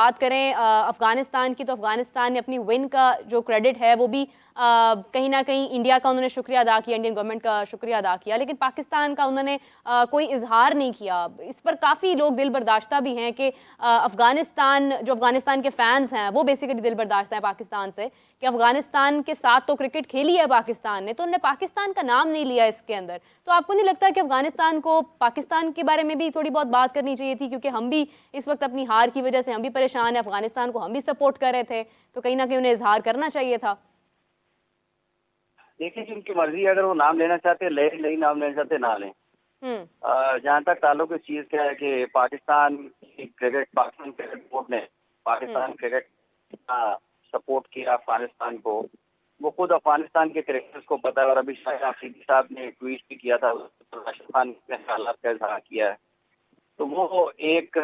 बात करें अफगानिस्तान की, तो अफगानिस्तान ने अपनी विन का जो क्रेडिट है वो भी कहीं ना कहीं इंडिया का उन्होंने शुक्रिया अदा किया, इंडियन गवर्नमेंट का शुक्रिया अदा किया, लेकिन पाकिस्तान का उन्होंने कोई इजहार नहीं किया। इस पर काफ़ी लोग दिल बर्दाश्ता भी हैं कि अफगानिस्तान के फैंस हैं वो बेसिकली दिल बर्दाश्ता है पाकिस्तान से कि अफगानिस्तान के साथ तो क्रिकेट खेली है पाकिस्तान ने, तो उन्होंने पाकिस्तान का नाम नहीं लिया इसके अंदर। तो आपको नहीं लगता कि अफगानिस्तान को पाकिस्तान के बारे में भी थोड़ी बहुत बात करनी चाहिए थी, क्योंकि हम भी इस वक्त अपनी हार की वजह से हम भी परेशान हैं, अफगानिस्तान को हम भी सपोर्ट कर रहे थे, तो कहीं ना कहीं उन्हें इजहार करना चाहिए था। देखिए, जिनकी मर्जी, अगर वो नाम लेना चाहते ले, नहीं नाम लेना चाहते ना लें। जहाँ तक ताल्लुक इस चीज का है कि पाकिस्तान क्रिकेट बोर्ड ने पाकिस्तान क्रिकेट का सपोर्ट किया अफगानिस्तान को, वो खुद अफगानिस्तान के क्रिकेटर्स को पता है। और अभी शायद आफरीदी साहब ने ट्वीट भी किया था, राशिद खान ने हालात का इजहार किया है। तो वो एक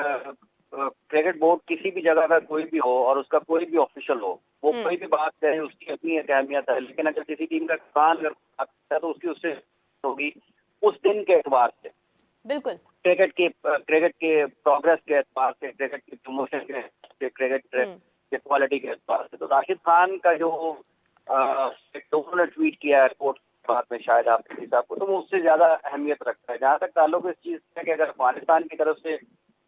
क्रिकेट बोर्ड किसी भी जगह का कोई भी हो और उसका कोई भी ऑफिशियल हो, वो कोई भी बात करे, उसकी अपनी एक अहमियत है। लेकिन अगर किसी टीम का कप्तान अगर तो उसकी उससे होगी उस दिन के एतबार से, बिल्कुल क्रिकेट के प्रोग्रेस के एतबार से, क्रिकेट के प्रमोशन के, क्रिकेट के क्वालिटी के एतबार से। तो राशिद खान का जो उन्होंने ट्वीट किया है रिपोर्ट बाद में शायद आप किसी साहब को, तो वो उससे ज्यादा अहमियत रखता है। जहाँ तक ताल्लुक इस चीज है कि अगर अफगानिस्तान की तरफ से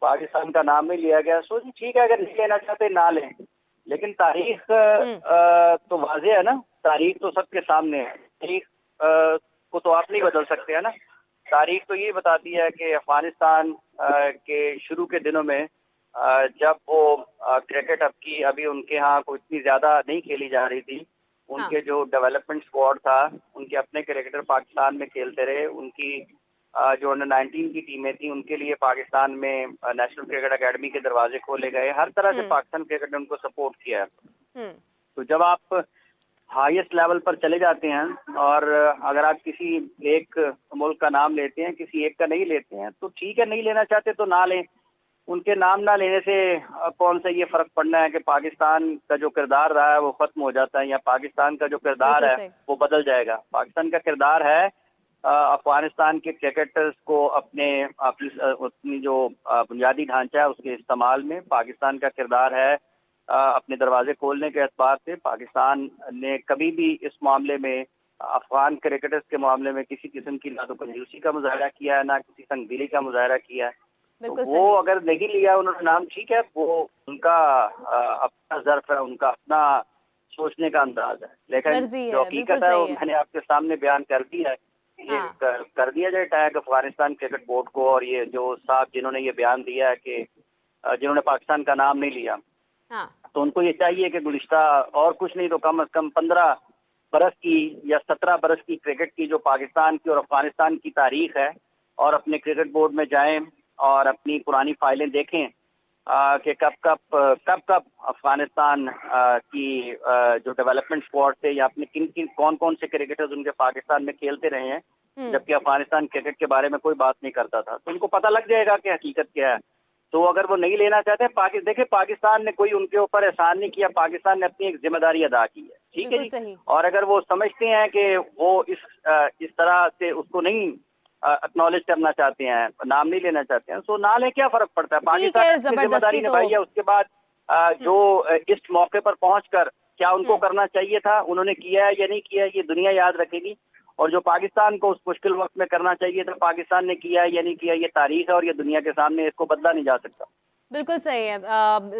पाकिस्तान का नाम नहीं लिया गया, सो ठीक है, अगर नहीं लेना चाहते ना लें, लेकिन तारीख तो वाज़ेह है ना, तारीख तो सबके सामने है। तारीख को तो आप नहीं बदल सकते, है ना। तारीख तो ये बताती है कि अफगानिस्तान के शुरू के दिनों में जब वो क्रिकेट अभी उनके यहाँ कोई इतनी ज्यादा नहीं खेली जा रही थी, उनके जो डेवलपमेंट स्क्वाड था, उनके अपने क्रिकेटर पाकिस्तान में खेलते रहे। उनकी जो अंडर 19 की टीमें थी, उनके लिए पाकिस्तान में नेशनल क्रिकेट एकेडमी के दरवाजे खोले गए। हर तरह से पाकिस्तान क्रिकेट ने उनको सपोर्ट किया है। तो जब आप हाईएस्ट लेवल पर चले जाते हैं और अगर आप किसी एक मुल्क का नाम लेते हैं, किसी एक का नहीं लेते हैं, तो ठीक है, नहीं लेना चाहते तो ना लें। उनके नाम ना लेने से कौन सा ये फर्क पड़ना है कि पाकिस्तान का जो किरदार रहा है वो खत्म हो जाता है, या पाकिस्तान का जो किरदार है वो बदल जाएगा। पाकिस्तान का किरदार है अफगानिस्तान के क्रिकेटर्स को अपनी जो बुनियादी ढांचा है उसके इस्तेमाल में। पाकिस्तान का किरदार है अपने दरवाजे खोलने के एतबार से। पाकिस्तान ने कभी भी इस मामले में, अफगान क्रिकेटर्स के मामले में, किसी किस्म की ना तो कंजूसी का मुजाहरा किया है, ना किसी तंगदिली का मुजाहरा किया है। तो वो अगर नहीं लिया उन्होंने नाम, ठीक है, वो उनका अपना ज़र्फ है, उनका अपना सोचने का अंदाज है। लेकिन जो हकीकत है वो मैंने आपके सामने बयान कर दिया है। ये कर दिया जाए टैग अफगानिस्तान क्रिकेट बोर्ड को, और ये जो साहब जिन्होंने ये बयान दिया है कि जिन्होंने पाकिस्तान का नाम नहीं लिया, तो उनको ये चाहिए कि गुज़िश्ता और कुछ नहीं तो कम अज कम 15 बरस की या 17 बरस की क्रिकेट की जो पाकिस्तान की और अफगानिस्तान की तारीख है, और अपने क्रिकेट बोर्ड में जाएं और अपनी पुरानी फाइलें देखें कि कब अफगानिस्तान की जो डेवलपमेंट स्क्वाड थे, या अपने कौन कौन से क्रिकेटर्स उनके पाकिस्तान में खेलते रहे हैं, जबकि अफगानिस्तान क्रिकेट के बारे में कोई बात नहीं करता था। तो उनको पता लग जाएगा कि हकीकत क्या है। तो अगर वो नहीं लेना चाहते, देखिए, पाकिस्तान ने कोई उनके ऊपर एहसान नहीं किया, पाकिस्तान ने अपनी एक जिम्मेदारी अदा की है, ठीक है जी। और अगर वो समझते हैं कि वो इस तरह से उसको नहीं एक्नॉलेज करना चाहते हैं, नाम नहीं लेना चाहते हैं, तो ना ले, क्या फर्क पड़ता है। पाकिस्तान ने जिम्मेदारी निभाई है। उसके बाद जो इस मौके पर पहुंचकर क्या उनको करना चाहिए था, उन्होंने किया है या नहीं किया, ये दुनिया याद रखेगी। और जो पाकिस्तान को उस मुश्किल वक्त में करना चाहिए था, पाकिस्तान ने किया है या नहीं किया, ये तारीख है और ये दुनिया के सामने, इसको बदला नहीं जा सकता। बिल्कुल सही है।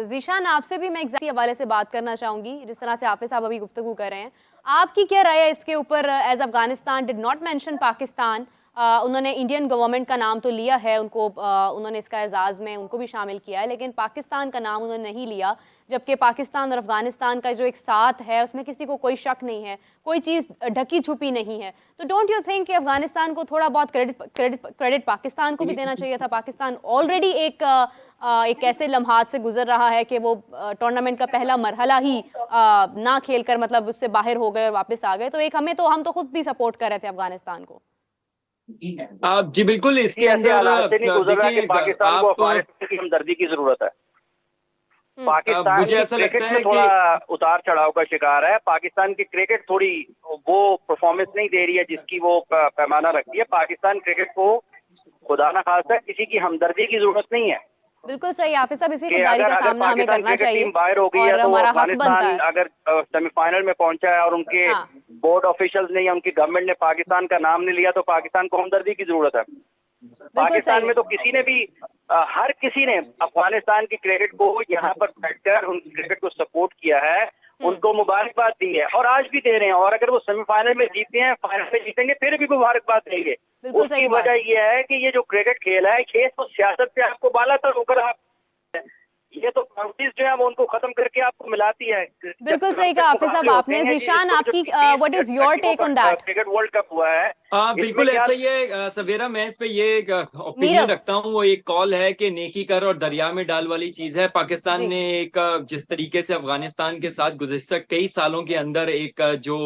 ज़ीशान, आपसे भी मैं एग्जैक्टली हवाले से बात करना चाहूंगी, जिस तरह से हाफिज साहब अभी गुफ्तगू कर रहे हैं, आपकी क्या राय है इसके ऊपर? As Afghanistan did not mention Pakistan, उन्होंने इंडियन गवर्नमेंट का नाम तो लिया है, उनको उन्होंने इसका एजाज़ में उनको भी शामिल किया है, लेकिन पाकिस्तान का नाम उन्होंने नहीं लिया, जबकि पाकिस्तान और अफगानिस्तान का जो एक साथ है उसमें किसी को कोई शक नहीं है, कोई चीज़ ढकी छुपी नहीं है। तो डोंट यू थिंक कि अफगानिस्तान को थोड़ा बहुत क्रेडिट पाकिस्तान को भी देना चाहिए था? पाकिस्तान ऑलरेडी एक ऐसे लम्हात से गुजर रहा है कि वो टूर्नामेंट का पहला मरहला ही ना खेलकर मतलब उससे बाहर हो गए और वापस आ गए। तो हम तो खुद भी सपोर्ट कर रहे थे अफगानिस्तान को। जी बिल्कुल, इसके अंदर देखिए, पाकिस्तान को अफगानिस्तान की हमदर्दी की जरूरत है। पाकिस्तान मुझे ऐसा लगता है थोड़ा उतार चढ़ाव का शिकार है। पाकिस्तान की क्रिकेट थोड़ी वो परफॉर्मेंस नहीं दे रही है जिसकी वो पैमाना रखती है। पाकिस्तान क्रिकेट को खुदा ना खास्ता किसी की हमदर्दी की जरूरत नहीं है। बिल्कुल सही, हाफिज साहब, इसी कि खुददारी का अगर सामना हमें पाकिस्तान करना क्रिकेट चाहिए टीम बाहर हो गई और है तो हमारा हक बनता अफगानिस्तान है। अगर सेमीफाइनल में पहुंचा है और उनके हाँ, बोर्ड ऑफिशियल्स ने या उनकी गवर्नमेंट ने पाकिस्तान का नाम नहीं लिया तो पाकिस्तान को हमदर्दी की जरूरत है। बिल्कुल सही पाकिस्तान है। में तो किसी ने भी हर किसी ने अफगानिस्तान की क्रिकेट को यहाँ पर बैठकर उन क्रिकेट को सपोर्ट किया है, उनको मुबारकबाद दी है और आज भी दे रहे हैं। और अगर वो सेमीफाइनल में जीते हैं, फाइनल में जीतेंगे, फिर भी मुबारकबाद देंगे। बिल्कुल उसकी सही बात वजह है। ये है कि ये जो क्रिकेट खेल है, ये तो सियासत से आपको बाला तर होकर आप, ये तो पार्टीज जो है वो उनको खत्म करके आपको मिलाती है। बिल्कुल सही कहा हाफिज साहब आपने। जीशान, आपकी what is your take on that? Cricket world cup हुआ है, इसमें बिल्कुल क्या ऐसा ही है सवेरा। मैं इस पे ये ओपिनियन नीरव रखता हूँ। वो एक कॉल है कि नेकी कर और दरिया में डाल वाली चीज है। पाकिस्तान जी। ने एक जिस तरीके से अफगानिस्तान के साथ गुज़िश्ता कई सालों के अंदर एक जो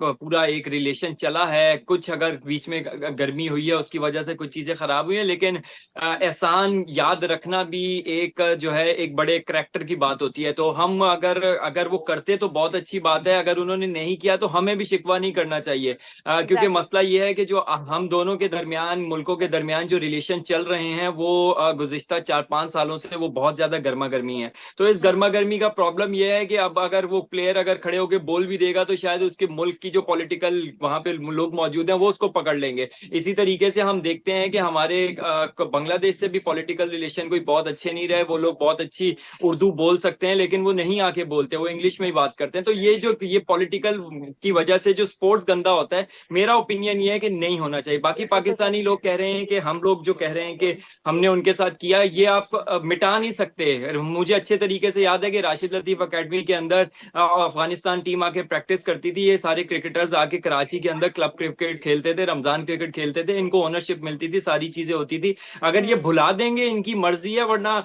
पूरा एक रिलेशन चला है, कुछ अगर बीच में गर्मी हुई है उसकी वजह से कुछ चीजें खराब हुई है, लेकिन एहसान याद रखना भी एक जो है एक बड़े करैक्टर की बात होती है। तो हम अगर अगर वो करते तो बहुत अच्छी बात है, अगर उन्होंने नहीं किया तो हमें भी शिकवा नहीं करना चाहिए। क्योंकि एग्जैक्टली। मसला ये है कि जो हम दोनों के दरमियान, मुल्कों के दरमियान जो रिलेशन चल रहे हैं वो गुज़िश्ता 4-5 सालों से वो बहुत ज्यादा गर्मा गर्मी है। तो इस गर्मा गर्मी का प्रॉब्लम ये है कि अब अगर वो प्लेयर अगर खड़े होकर बोल भी देगा तो शायद उसके मुल्क की जो पॉलिटिकल वहां पे लोग मौजूद हैं वो उसको पकड़ लेंगे। इसी तरीके से हम देखते हैं कि हमारे बांग्लादेश से भी पॉलिटिकल रिलेशन कोई बहुत अच्छे नहीं रहे। वो लोग बहुत अच्छी उर्दू बोल सकते हैं लेकिन वो नहीं आके बोलते, वो इंग्लिश में ही बात करते हैं। तो ये पॉलिटिकल की वजह से जो स्पोर्ट्स गंदा होता है, मेरा ओपिनियन ये है कि नहीं होना चाहिए। बाकी बिल्कुल सही। पाकिस्तानी लोग कह रहे हैं कि हम लोग जो कह रहे हैं कि हमने उनके साथ किया, ये आप मिटा नहीं सकते। मुझे अच्छे तरीके से याद है कि राशिद लतीफ अकेडमी के अंदर अफगानिस्तान टीम आके प्रैक्टिस करती थी। ये सारे क्रिकेटर्स आके कराची के अंदर क्लब क्रिकेट खेलते थे, रमजान क्रिकेट खेलते थे, इनको ओनरशिप मिलती थी, सारी चीजें होती थी। अगर ये भुला देंगे इनकी मर्जी है, वरना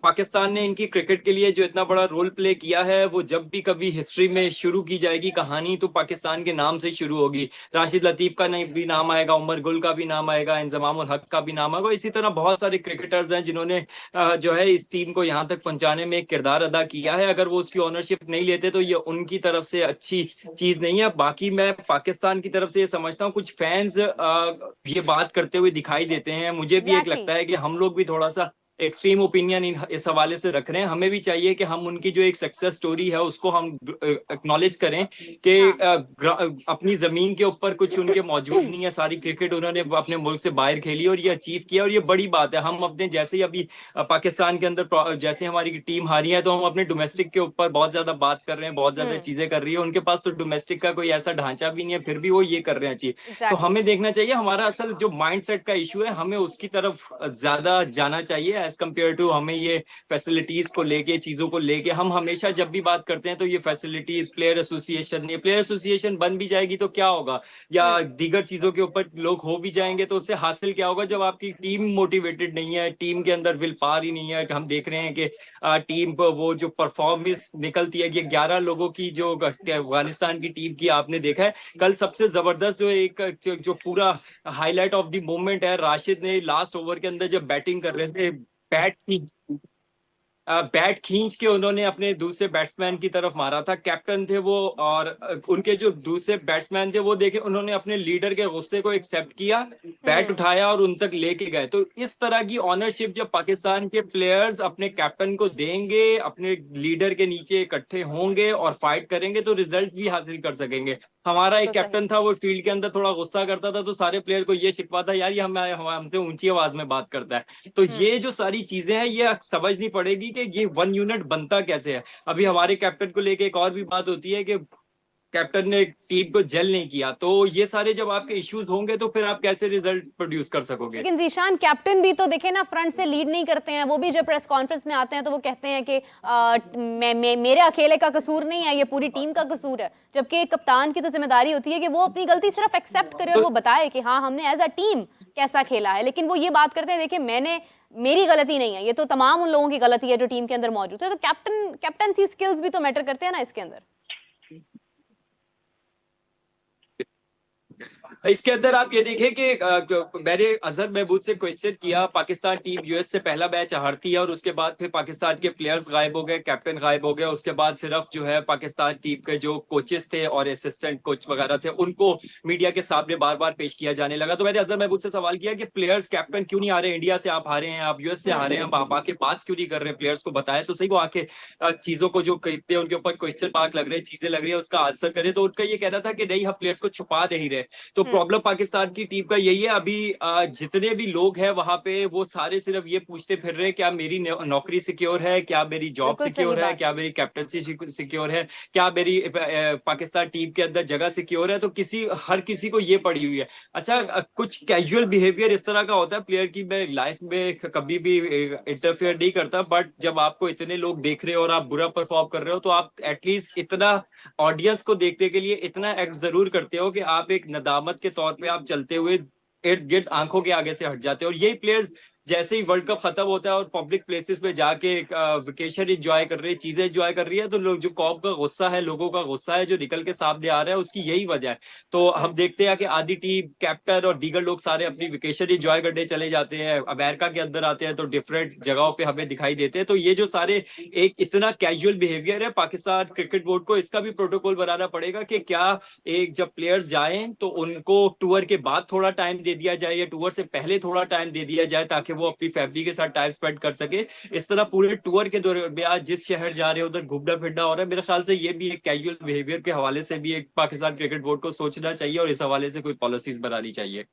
पाकिस्तान ने इनकी क्रिकेट के लिए जो इतना बड़ा रोल प्ले किया है वो जब भी कभी हिस्ट्री में शुरू की जाएगी कहानी तो पाकिस्तान के नाम से शुरू होगी। राशिद लतीफ का भी नाम आएगा, उमर गुल का भी नाम आएगा, इंजमाम उल हक का भी नाम आएगा। इसी तरह बहुत सारे क्रिकेटर्स हैं जिन्होंने जो है इस टीम को यहाँ तक पहुंचाने में एक किरदार अदा किया है। अगर वो उसकी ओनरशिप नहीं लेते तो ये उनकी तरफ से अच्छी चीज नहीं है। बाकी मैं पाकिस्तान की तरफ से ये समझता हूँ, कुछ फैंस ये बात करते हुए दिखाई देते हैं। मुझे भी एक एग्जैक्टली। लगता है कि हम लोग भी थोड़ा सा एक्सट्रीम ओपिनियन इस हवाले से रख रहे हैं। हमें भी चाहिए कि हम उनकी जो एक सक्सेस स्टोरी है उसको हम एक्नॉलेज करें कि हाँ। अपनी जमीन के ऊपर कुछ उनके मौजूद नहीं है। सारी क्रिकेट उन्होंने अपने मुल्क से बाहर खेली और ये अचीव किया और ये बड़ी बात है। हम अपने जैसे ही अभी पाकिस्तान के अंदर जैसे हमारी टीम हारी है तो हम अपने डोमेस्टिक के ऊपर बहुत ज्यादा बात कर रहे हैं, बहुत ज्यादा चीजें कर रही है। उनके पास तो डोमेस्टिक का कोई ऐसा ढांचा भी नहीं है, फिर भी वो ये कर रहे हैं अचीव। तो एग्जैक्टली। हमें देखना चाहिए, हमारा असल जो माइंडसेट का इशू है हमें उसकी तरफ ज्यादा जाना चाहिए एज कम्पेयर टू हमें ये फैसिलिटीज को लेके, चीजों को लेके। हम हमेशा जब भी बात करते हैं तो ये फैसिलिटीज, प्लेयर एसोसिएशन बन भी जाएगी तो क्या होगा, या दीगर चीजों के ऊपर लोग हो भी जाएंगे तो उससे हासिल क्या होगा जब आपकी टीम मोटिवेटेड नहीं है, टीम के अंदर विल पावर ही नहीं है। हम देख रहे हैं कि टीम पर वो जो परफॉर्मेंस निकलती है कि 11 लोगों की जो अफगानिस्तान की टीम की आपने देखा है कल सबसे जबरदस्त जो एक जो पूरा हाईलाइट ऑफ द मोमेंट है, राशिद ने लास्ट ओवर के अंदर जब बैटिंग कर रहे थे, बैट खींच के उन्होंने अपने दूसरे बैट्समैन की तरफ मारा था। कैप्टन थे वो और उनके जो दूसरे बैट्समैन थे वो देखे, उन्होंने अपने लीडर के गुस्से को एक्सेप्ट किया, बैट उठाया और उन तक लेके गए। तो इस तरह की ऑनरशिप जब पाकिस्तान के प्लेयर्स अपने कैप्टन को देंगे, अपने लीडर के नीचे इकट्ठे होंगे और फाइट करेंगे तो रिजल्ट्स भी हासिल कर सकेंगे। हमारा एक बिल्कुल सही। कैप्टन था, वो फील्ड के अंदर थोड़ा गुस्सा करता था तो सारे प्लेयर को ये शिकवा था, यार ये हमसे ऊंची आवाज में बात करता है। तो ये जो सारी चीजें हैं ये समझनी पड़ेगी कि ये वन यूनिट बनता कैसे है। अभी हमारे कैप्टन को लेके एक और भी बात होती है कि कैप्टन ने टीम को जेल नहीं किया। तो ये सारे जब आपके इश्यूज होंगे तो फिर आप कैसे रिजल्ट प्रोड्यूस कर सकोगे। लेकिन जीशान, कैप्टन भी तो देखे ना, फ्रंट से लीड नहीं करते हैं। वो भी जब प्रेस कॉन्फ्रेंस में आते हैं तो वो कहते हैं कि मेरे अकेले का कसूर नहीं है, ये पूरी टीम का कसूर है। जबकि एक कप्तान की तो जिम्मेदारी होती है कि वो अपनी गलती सिर्फ एक्सेप्ट करे और वो बताए कि हाँ हमने एज अ टीम कैसा खेला है। लेकिन वो ये बात करते हैं, देखिए मेरी गलती नहीं है, ये तो तमाम उन लोगों की गलती है जो टीम के अंदर मौजूद है। तो कैप्टनसी स्किल्स भी तो मैटर करते हैं ना इसके अंदर। इसके अंदर आप ये देखें कि मैंने अजहर महमूद से क्वेश्चन किया, पाकिस्तान टीम यूएस से पहला मैच हारती है और उसके बाद फिर पाकिस्तान के प्लेयर्स गायब हो गए, कैप्टन गायब हो गए, उसके बाद सिर्फ जो है पाकिस्तान टीम के जो कोचेस थे और असिस्टेंट कोच वगैरह थे उनको मीडिया के सामने बार बार पेश किया जाने लगा। तो मैंने अजहर महमूद से सवाल किया कि प्लेयर्स कैप्टन क्यों नहीं आ रहे, इंडिया से आप हारे हैं, आप यूएस से हारे हैं, आप आके बात क्यों नहीं कर रहे, प्लेयर्स को बताया तो सही, वो आके चीजों को जो कहते हैं उनके ऊपर क्वेश्चन मार्क लग रहे हैं, चीजें लग रही है, उसका आंसर करे। तो उनका ये कहना था कि नहीं, हम प्लेयर्स को छुपा नहीं रहे। तो प्रॉब्लम पाकिस्तान की टीम का यही है, अभी जितने भी लोग हैं वहां पे वो सारे सिर्फ ये पूछते फिर रहे हैं, क्या मेरी नौकरी सिक्योर है, क्या मेरी जॉब बिल्कुल सही सिक्योर है, बात। क्या मेरी कैप्टनसी सिक्योर है, क्या मेरी पाकिस्तान टीम के अंदर जगह सिक्योर है। तो हर किसी को ये पड़ी हुई है। अच्छा, कुछ कैजुअल बिहेवियर इस तरह का होता है प्लेयर की, मैं लाइफ में कभी भी इंटरफेयर नहीं करता, बट जब आपको इतने लोग देख रहे हो और आप बुरा परफॉर्म कर रहे हो तो आप एटलीस्ट इतना ऑडियंस को देखने के लिए इतना एक्ट जरूर करते हो कि आप एक नदामत के तौर पे आप चलते हुए इर्द गिर्द आंखों के आगे से हट जाते हो। और यही प्लेयर्स जैसे ही वर्ल्ड कप खत्म होता है और पब्लिक प्लेसेस पे जाके वेकेशन एंजॉय कर रही है, चीजें एंजॉय कर रही है, तो लोग जो कौम का गुस्सा है, लोगों का गुस्सा है जो निकल के सामने आ रहा है, उसकी यही वजह है। तो हम देखते हैं कि आधी टीम, कैप्टन और दीगर लोग सारे अपनी वेकेशन एंजॉय करने चले जाते हैं, अमेरिका के अंदर आते हैं तो डिफरेंट जगहों पे हमें दिखाई देते हैं। तो ये जो सारे एक इतना कैजुअल बिहेवियर है, पाकिस्तान क्रिकेट बोर्ड को इसका भी प्रोटोकॉल बनाना पड़ेगा कि क्या एक जब प्लेयर्स जाएं तो उनको टूर के बाद थोड़ा टाइम दे दिया जाए या टूर से पहले थोड़ा टाइम दे दिया जाए ताकि वो अपनी फैमिली के साथ टाइम स्पेंड कर सके। इस तरह पूरे टूर के दौरान जिस शहर जा रहे हैं उधर घूमना फिरना हो रहा है, मेरे ख्याल से ये भी एक कैजुअल बिहेवियर के हवाले से भी एक पाकिस्तान क्रिकेट बोर्ड को सोचना चाहिए और इस हवाले से कोई पॉलिसीज बनानी चाहिए।